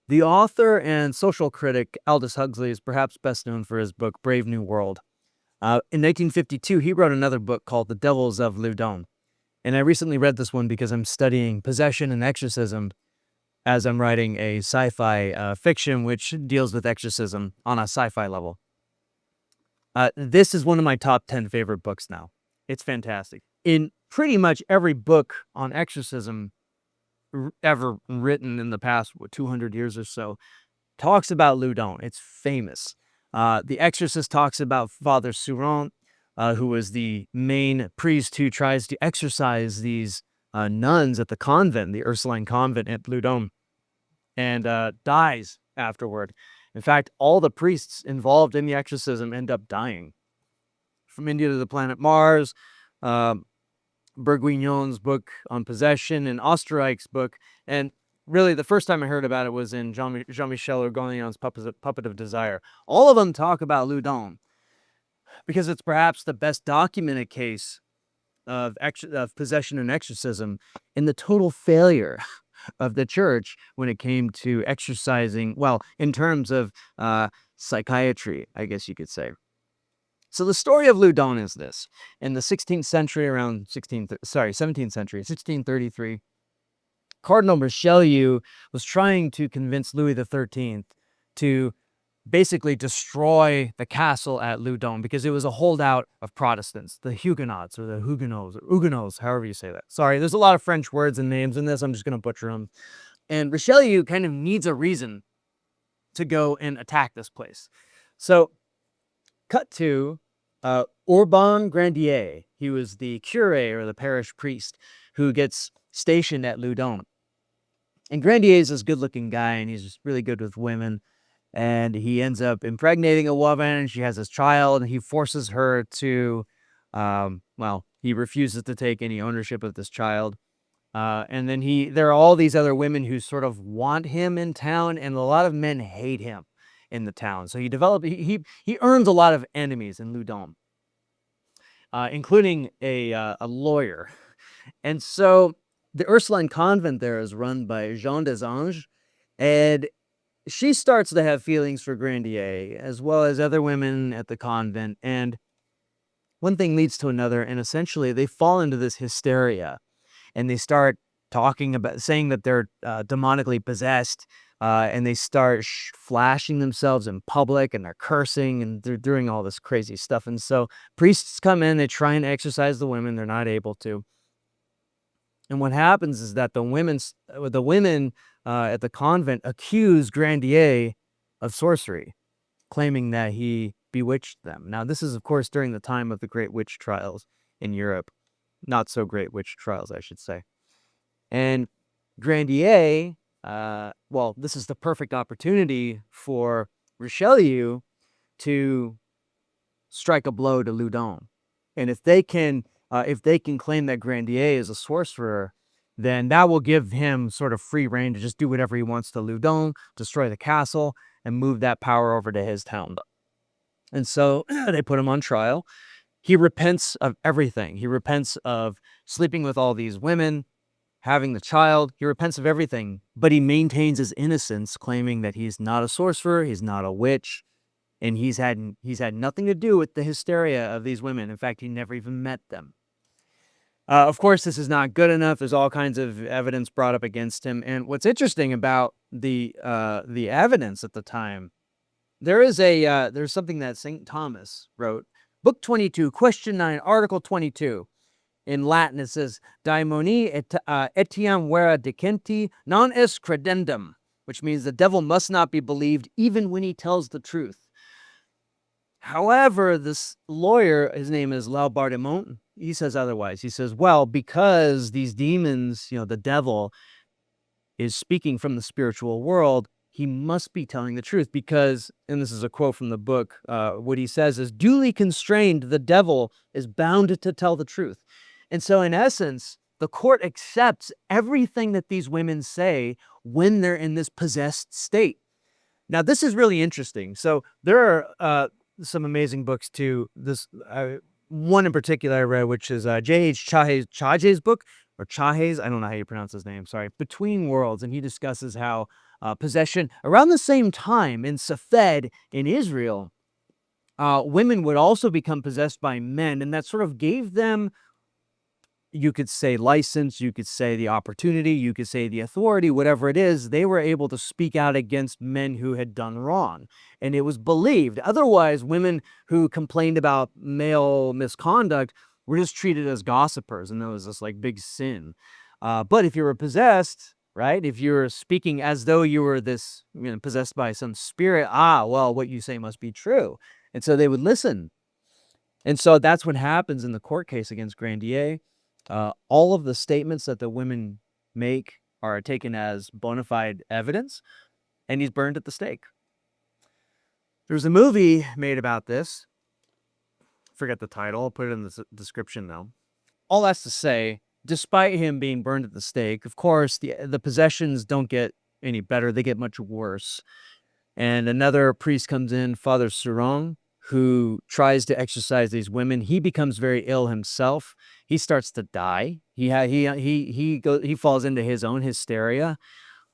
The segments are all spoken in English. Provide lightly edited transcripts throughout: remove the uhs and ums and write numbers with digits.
The author and social critic Aldous Huxley is perhaps best known for his book Brave New World. In 1952, he wrote another book called The Devils of Loudun. And I recently read this one because I'm studying possession and exorcism as I'm writing a sci-fi fiction which deals with exorcism on a sci-fi level. This is one of my top 10 favorite books now. It's fantastic. In pretty much every book on exorcism ever written in the past 200 years or so talks about Loudun. It's famous. The Exorcist talks about Father Souron, who was the main priest who tries to exorcise these nuns at the convent, the Ursuline convent at Loudun, and dies afterward. In fact, all the priests involved in the exorcism end up dying. From India to the Planet Mars, Bourguignon's book on possession, and Osterreich's book, and really the first time I heard about it was in Jean-Michel Urbain's Puppet of Desire. All of them talk about Loudun because it's perhaps the best documented case of possession and exorcism and the total failure of the church when it came to exorcising, well, in terms of psychiatry, I guess you could say. So the story of Loudun is this. In the 16th century, 17th century, 1633, Cardinal Richelieu was trying to convince Louis XIII to basically destroy the castle at Loudun because it was a holdout of Protestants, the Huguenots or the Huguenots, however you say that. Sorry, there's a lot of French words and names in this. I'm just going to butcher them. And Richelieu kind of needs a reason to go and attack this place. So cut to Urbain Grandier. He was the curé or the parish priest who gets stationed at Loudun. And Grandier is this good-looking guy, and he's just really good with women. And he ends up impregnating a woman, and she has this child, and he forces her to, he refuses to take any ownership of this child. And then there are all these other women who sort of want him in town, and a lot of men hate him in the town. So he earns a lot of enemies in Loudun, including a lawyer. And so the Ursuline convent there is run by Jeanne des Anges, and she starts to have feelings for Grandier, as well as other women at the convent, and one thing leads to another, and essentially they fall into this hysteria, and they start saying that they're demonically possessed, and they start flashing themselves in public, and they're cursing, and they're doing all this crazy stuff. And so priests come in, they try and exorcise the women, they're not able to. And what happens is that the women at the convent accuse Grandier of sorcery, claiming that he bewitched them. Now, this is, of course, during the time of the Great Witch Trials in Europe. Not so great witch trials, I should say. And Grandier, this is the perfect opportunity for Richelieu to strike a blow to Loudun. And if they can claim that Grandier is a sorcerer, then that will give him sort of free rein to just do whatever he wants to Loudun, destroy the castle, and move that power over to his town. And so they put him on trial. He repents of everything. He repents of sleeping with all these women, having the child. He repents of everything, but he maintains his innocence, claiming that he's not a sorcerer, he's not a witch, and he's had nothing to do with the hysteria of these women. In fact, he never even met them. Of course, this is not good enough. There's all kinds of evidence brought up against him. And what's interesting about the evidence at the time, there's something that St. Thomas wrote, Book 22, Question 9, Article 22. In Latin, it says, Daimoni etiam vera dicenti non est credendum, which means the devil must not be believed even when he tells the truth. However, this lawyer, his name is Laubardemont, he says otherwise. He says, well, because these demons, the devil, is speaking from the spiritual world, he must be telling the truth because, and this is a quote from the book, what he says is, duly constrained, the devil is bound to tell the truth. And so in essence, the court accepts everything that these women say when they're in this possessed state. Now, this is really interesting. So there are some amazing books too. One in particular I read, which is J.H. Chaje's book, or Chajes, I don't know how you pronounce his name, sorry, Between Worlds, and he discusses how possession. Around the same time in Safed in Israel, women would also become possessed by men, and that sort of gave them, you could say, license, you could say the opportunity, you could say the authority, whatever it is. They were able to speak out against men who had done wrong. And it was believed. Otherwise, women who complained about male misconduct were just treated as gossipers, and there was this like big sin. But if you were possessed, right? If you were speaking as though you were this, possessed by some spirit, well, what you say must be true. And so they would listen. And so that's what happens in the court case against Grandier. All of the statements that the women make are taken as bona fide evidence, and he's burned at the stake. There's a movie made about this. Forget the title. I'll put it in the description though. All that's to say, despite him being burned at the stake, of course, the possessions don't get any better. They get much worse. And another priest comes in, Father Suron, who tries to exorcise these women. He becomes very ill himself. He starts to die. He falls into his own hysteria.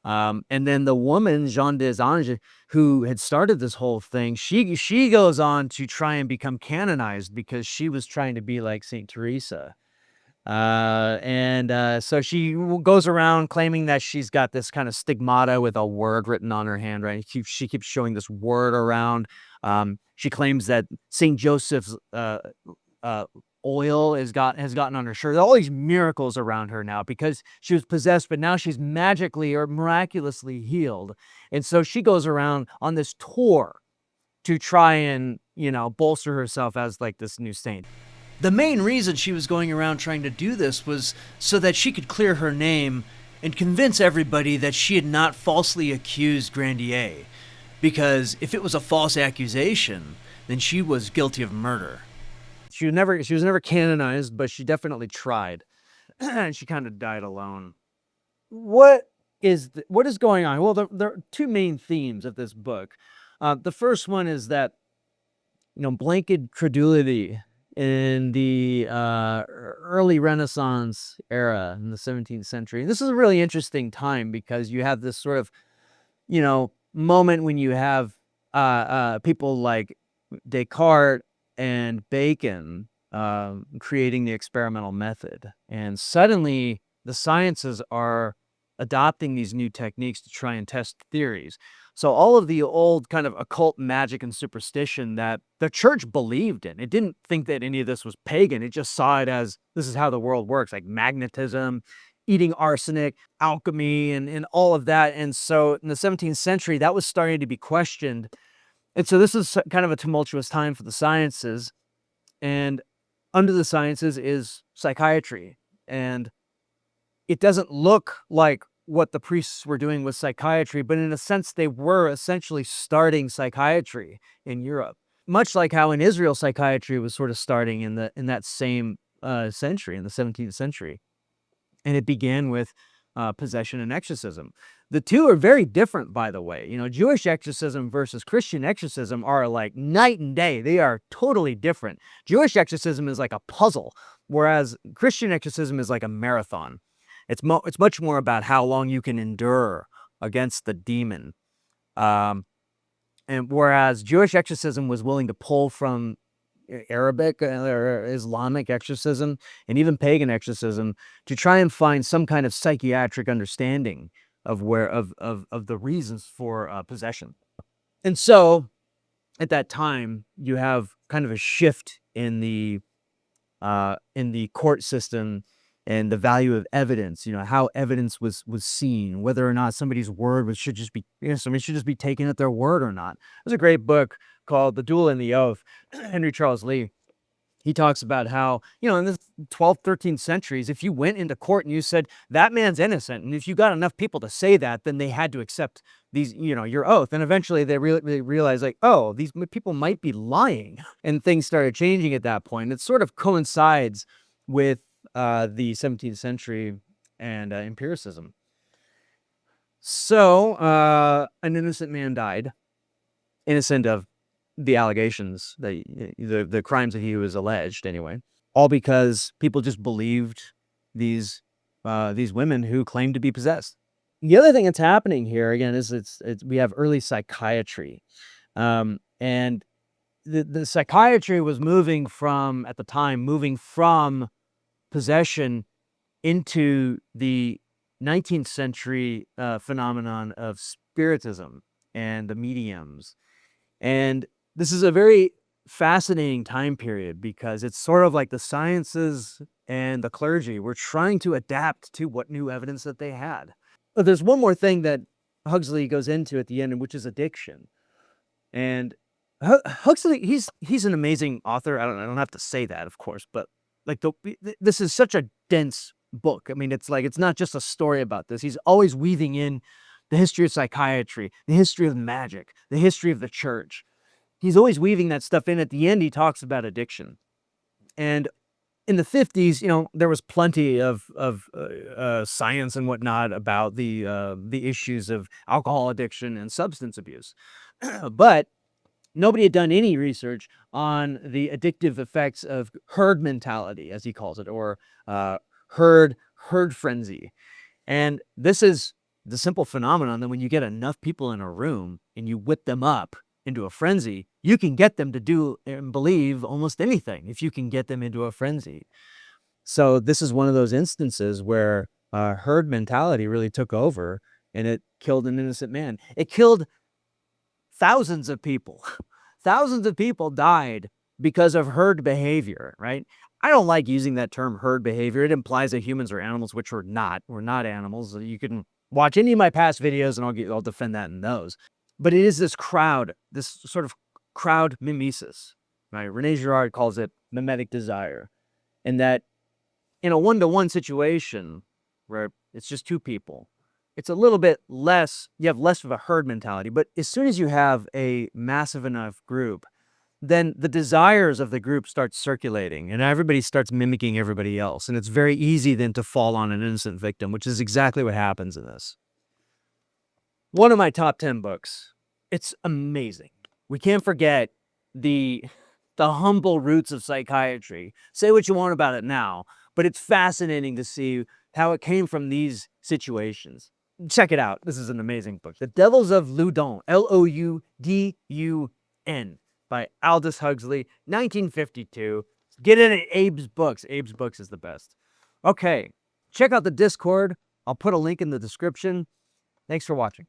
And then the woman, Jeanne des Anges, who had started this whole thing, she goes on to try and become canonized because she was trying to be like Saint Teresa. So she goes around claiming that she's got this kind of stigmata with a word written on her hand, right? She keeps showing this word around. She claims that Saint Joseph's oil has gotten on her shirt. All these miracles around her now because she was possessed, but now she's magically or miraculously healed. And so she goes around on this tour to try and, bolster herself as like this new saint. The main reason she was going around trying to do this was so that she could clear her name and convince everybody that she had not falsely accused Grandier. Because if it was a false accusation, then she was guilty of murder. She was never canonized, but she definitely tried. And she kind of died alone. What is going on? Well, there are two main themes of this book. The first one is that, blanket credulity in the early Renaissance era in the 17th century. And this is a really interesting time because you have this sort of, moment when you have people like Descartes and Bacon creating the experimental method. And suddenly the sciences are adopting these new techniques to try and test theories. So all of the old kind of occult magic and superstition that the church believed in, it didn't think that any of this was pagan. It just saw it as this is how the world works, like magnetism, eating arsenic, alchemy, and all of that. And so in the 17th century, that was starting to be questioned. And so this is kind of a tumultuous time for the sciences. And under the sciences is psychiatry. And it doesn't look like what the priests were doing with psychiatry, but in a sense, they were essentially starting psychiatry in Europe. Much like how in Israel, psychiatry was sort of starting in that same century, in the 17th century. And it began with possession and exorcism. The two are very different, by the way. Jewish exorcism versus Christian exorcism are like night and day. They are totally different. Jewish exorcism is like a puzzle, whereas Christian exorcism is like a marathon. It's much more about how long you can endure against the demon. And whereas Jewish exorcism was willing to pull from Arabic or Islamic exorcism and even pagan exorcism to try and find some kind of psychiatric understanding of the reasons for possession. And so at that time, you have kind of a shift in the court system and the value of evidence, how evidence was seen, whether or not somebody's word should just be, somebody should just be taken at their word or not. There's a great book called The Duel and the Oath, Henry Charles Lee. He talks about how, in the 12th, 13th centuries, if you went into court and you said, that man's innocent, and if you got enough people to say that, then they had to accept these, your oath. And eventually they realized like, oh, these people might be lying. And things started changing at that point. It sort of coincides with the 17th century and empiricism. So an innocent man died, innocent of the allegations, the crimes that he was alleged anyway, all because people just believed these women who claimed to be possessed. The other thing that's happening here again is we have early psychiatry, and the psychiatry was moving from at the time moving from possession into the 19th century phenomenon of spiritism and the mediums. And this is a very fascinating time period because it's sort of like the sciences and the clergy were trying to adapt to what new evidence that they had. But there's one more thing that Huxley goes into at the end, which is addiction. And Huxley, he's an amazing author. I don't have to say that, of course, but like this is such a dense book. I mean, it's like it's not just a story about this. He's always weaving in the history of psychiatry, the history of magic, the history of the church. He's always weaving that stuff in. At the end, he talks about addiction. And in the 50s, there was plenty of science and whatnot about the issues of alcohol addiction and substance abuse, but nobody had done any research on the addictive effects of herd mentality, as he calls it, or herd frenzy. And this is the simple phenomenon that when you get enough people in a room and you whip them up into a frenzy, you can get them to do and believe almost anything if you can get them into a frenzy. So this is one of those instances where herd mentality really took over and it killed an innocent man. It killed thousands of people. Thousands of people died because of herd behavior, right? I don't like using that term herd behavior. It implies that humans are animals, which we're not. We're not animals. You can watch any of my past videos and I'll defend that in those. But it is this crowd, this sort of crowd mimesis, right? René Girard calls it mimetic desire. And that in a one-to-one situation where it's just two people, it's a little bit less, you have less of a herd mentality. But as soon as you have a massive enough group, then the desires of the group start circulating and everybody starts mimicking everybody else. And it's very easy then to fall on an innocent victim, which is exactly what happens in this. One of my top 10 books. It's amazing. We can't forget the humble roots of psychiatry. Say what you want about it now, but it's fascinating to see how it came from these situations. Check it out. This is an amazing book. The Devils of Loudun, Loudun, by Aldous Huxley, 1952. Get it at Abe's Books. Abe's Books is the best. Okay, check out the Discord. I'll put a link in the description. Thanks for watching.